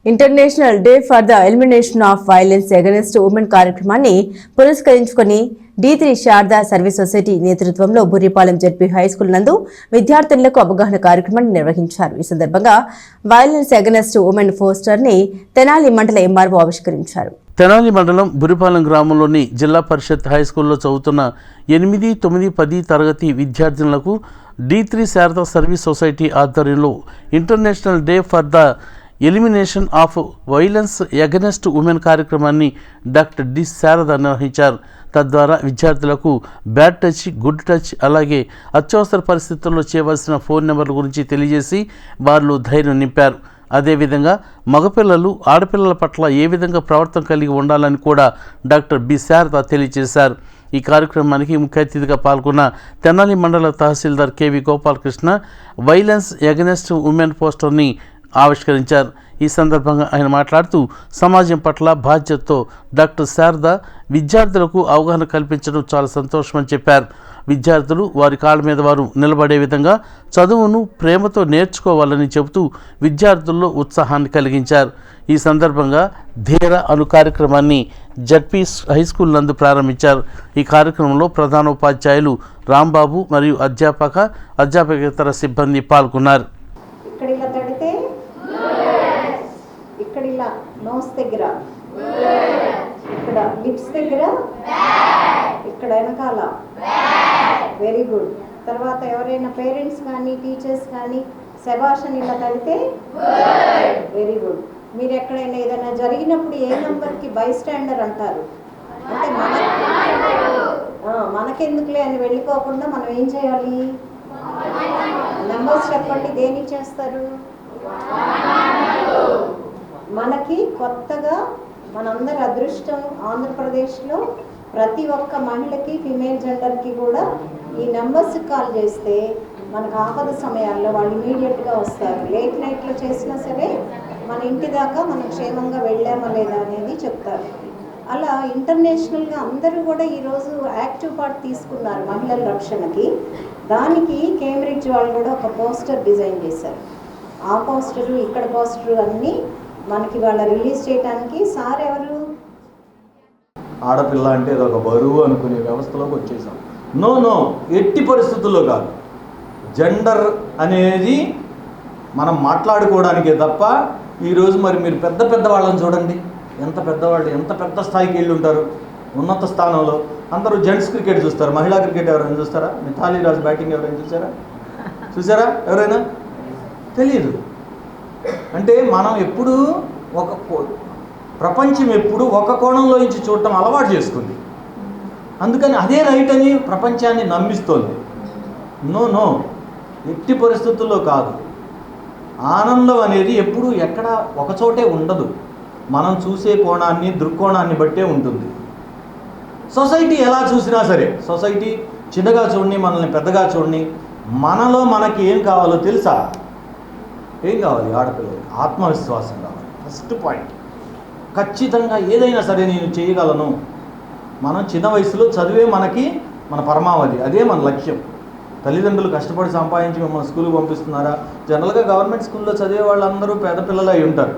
International day for the elimination of violence against women కార్యక్రమాన్ని పురస్కరించుకుని D3 Sharada service society నేతృత్వంలో Burripalem ZP high school నందు విద్యార్థులకు అవగాహన కార్యక్రమాన్ని నిర్వహించారు. ఈ సందర్భంగా వైలెన్స్ అగైన్స్ట్ ఉమెన్ పోస్టర్ ని తెనాలి మండల ఎంఆర్ఓ ఆవిష్కరించారు. తెనాలి మండలం బుర్రిపాలెం గ్రామంలోని జిల్లా పరిషత్ హైస్కూల్లో చదువుతున్న 8, 9, 10 తరగతి విద్యార్థినులకు D3 శారదా సర్వీస్ సొసైటీ ఆధ్వర్యంలో international day for the elimination of violence against women కార్యక్రమాన్ని డాక్టర్ డి శారద నిర్వహించారు. తద్వారా విద్యార్థులకు బ్యాడ్ టచ్, గుడ్ టచ్, అలాగే అత్యవసర పరిస్థితుల్లో చేయవలసిన ఫోన్ నెంబర్ల గురించి తెలియజేసి వారిలో ధైర్యం నింపారు. అదేవిధంగా మగపిల్లలు ఆడపిల్లల పట్ల ఏ విధంగా ప్రవర్తన కలిగి ఉండాలని కూడా డాక్టర్ బి శారద తెలియజేశారు. ఈ కార్యక్రమానికి ముఖ్య అతిథిగా పాల్గొన్న తెనాలి మండల tahsildar KV Gopalakrishna violence against women పోస్టర్ని ఆవిష్కరించారు. ఈ సందర్భంగా ఆయన మాట్లాడుతూ సమాజం పట్ల బాధ్యతతో డాక్టర్ శారద విద్యార్థులకు అవగాహన కల్పించడం చాలా సంతోషమని చెప్పారు. విద్యార్థులు వారి కాళ్ళ మీద వారు నిలబడే విధంగా చదువును ప్రేమతో నేర్చుకోవాలని చెబుతూ విద్యార్థుల్లో ఉత్సాహాన్ని కలిగించారు. ఈ సందర్భంగా ధీర అను కార్యక్రమాన్ని జడ్పీ హైస్కూల్ నందు ప్రారంభించారు. ఈ కార్యక్రమంలో ప్రధానోపాధ్యాయులు రాంబాబు మరియు అధ్యాపకేతర సిబ్బంది పాల్గొన్నారు. ఇక్కడ ఇలా నోస్ దగ్గర, ఇక్కడ లిప్స్ దగ్గర, ఇక్కడ వెనకాల. Very good. తర్వాత ఎవరైనా పేరెంట్స్ కానీ టీచర్స్ కానీ శభాష్ ఇలా తడితే వెరీ గుడ్. మీరు ఎక్కడైనా ఏదైనా జరిగినప్పుడు ఏ నెంబర్కి బై స్టాండర్ అంటారు అంటే మనకెందుకులే అని వెళ్ళిపోకుండా మనం ఏం చేయాలి? నెంబర్స్ చెప్పండి. దేనికి చేస్తారు? మనకి కొత్తగా మనందరి అదృష్టం ఆంధ్రప్రదేశ్లో ప్రతి ఒక్క మహిళకి ఫిమేల్ జెండర్కి కూడా ఈ నెంబర్స్ కాల్ చేస్తే మనకు ఆపద సమయాల్లో వాళ్ళు ఇమీడియట్గా వస్తారు. లేట్ నైట్లో చేసినా సరే మన ఇంటి దాకా మనం క్షేమంగా వెళ్ళామా లేదా అనేది చెప్తారు. అలా ఇంటర్నేషనల్గా అందరూ కూడా ఈరోజు యాక్టివ్ పార్ట్ తీసుకున్నారు మహిళల రక్షణకి. దానికి కేంబ్రిడ్జ్ వాళ్ళు కూడా ఒక పోస్టర్ డిజైన్ చేశారు. ఆ పోస్టరు ఇక్కడ పోస్టరు అన్నీ మనకి వాళ్ళ రిలీజ్ చేయడానికి సార్ ఎవరు? ఆడపిల్ల అంటే ఒక బరువు అనుకునే వ్యవస్థలోకి వచ్చేసాం. నో ఎట్టి పరిస్థితుల్లో కాదు. జెండర్ అనేది మనం మాట్లాడుకోవడానికే తప్ప ఈరోజు మరి మీరు పెద్ద వాళ్ళని చూడండి, ఎంత పెద్దవాళ్ళు, ఎంత పెద్ద స్థాయికి వెళ్ళి ఉంటారు. ఉన్నత స్థానంలో అందరూ జెంట్స్ క్రికెట్ చూస్తారు, మహిళా క్రికెట్ ఎవరైనా చూస్తారా? మిథాలీ రాజ్ బ్యాటింగ్ ఎవరైనా చూసారా ఎవరైనా? తెలియదు. అంటే మనం ఎప్పుడు ప్రపంచం ఎప్పుడు ఒక కోణంలో నుంచి చూడటం అలవాటు చేసుకుంది. అందుకని అదే రైట్ అని ప్రపంచాన్ని నమ్మిస్తోంది. నో ఎట్టి పరిస్థితుల్లో కాదు. ఆనందం అనేది ఎప్పుడు ఎక్కడ ఒకచోటే ఉండదు. మనం చూసే కోణాన్ని, దృక్కోణాన్ని బట్టే ఉంటుంది. సొసైటీ ఎలా చూసినా సరే, సొసైటీ చిన్నగా చూడండి, మనల్ని పెద్దగా చూడండి, మనలో మనకి ఏం కావాలో తెలుసా? ఏం కావాలి? ఆడపిల్లలకి ఆత్మవిశ్వాసం కావాలి. First point. ఖచ్చితంగా ఏదైనా సరే నేను చేయగలను. మనం చిన్న వయసులో చదివే మన పరమావధి, అదే మన లక్ష్యం. తల్లిదండ్రులు కష్టపడి సంపాదించి మిమ్మల్ని స్కూల్కి పంపిస్తున్నారా? జనరల్గా గవర్నమెంట్ స్కూల్లో చదివే వాళ్ళందరూ పేద పిల్లలు అయి ఉంటారు.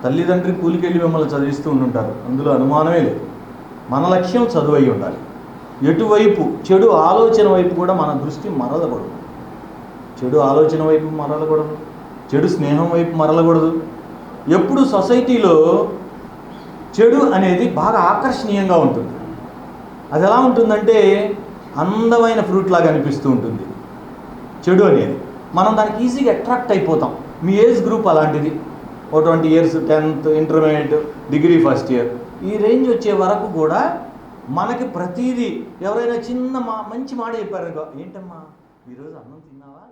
తల్లిదండ్రి కూలికి వెళ్ళి మిమ్మల్ని చదివిస్తూ ఉంటుంటారు, అందులో అనుమానమే లేదు. మన లక్ష్యం చదువు అయి ఉండాలి. ఎటువైపు చెడు ఆలోచన వైపు కూడా మన దృష్టి మరలకూడదు. చెడు ఆలోచన వైపు మరలకూడదు, చెడు స్నేహం వైపు మరలకూడదు. ఎప్పుడు సొసైటీలో చెడు అనేది బాగా ఆకర్షణీయంగా ఉంటుంది. అది ఎలా ఉంటుందంటే అందమైన ఫ్రూట్ లాగా అనిపిస్తూ ఉంటుంది చెడు అనేది. మనం దానికి ఈజీగా అట్రాక్ట్ అయిపోతాం. మీ ఏజ్ గ్రూప్ అలాంటిది. 20 years, 10th, intermediate, degree first year, ఈ రేంజ్ వచ్చే వరకు కూడా మనకి ప్రతిదీ ఎవరైనా చిన్న మంచి మాట చెప్పారనుకో, ఏంటమ్మా ఈరోజు అన్నం తిన్నావా?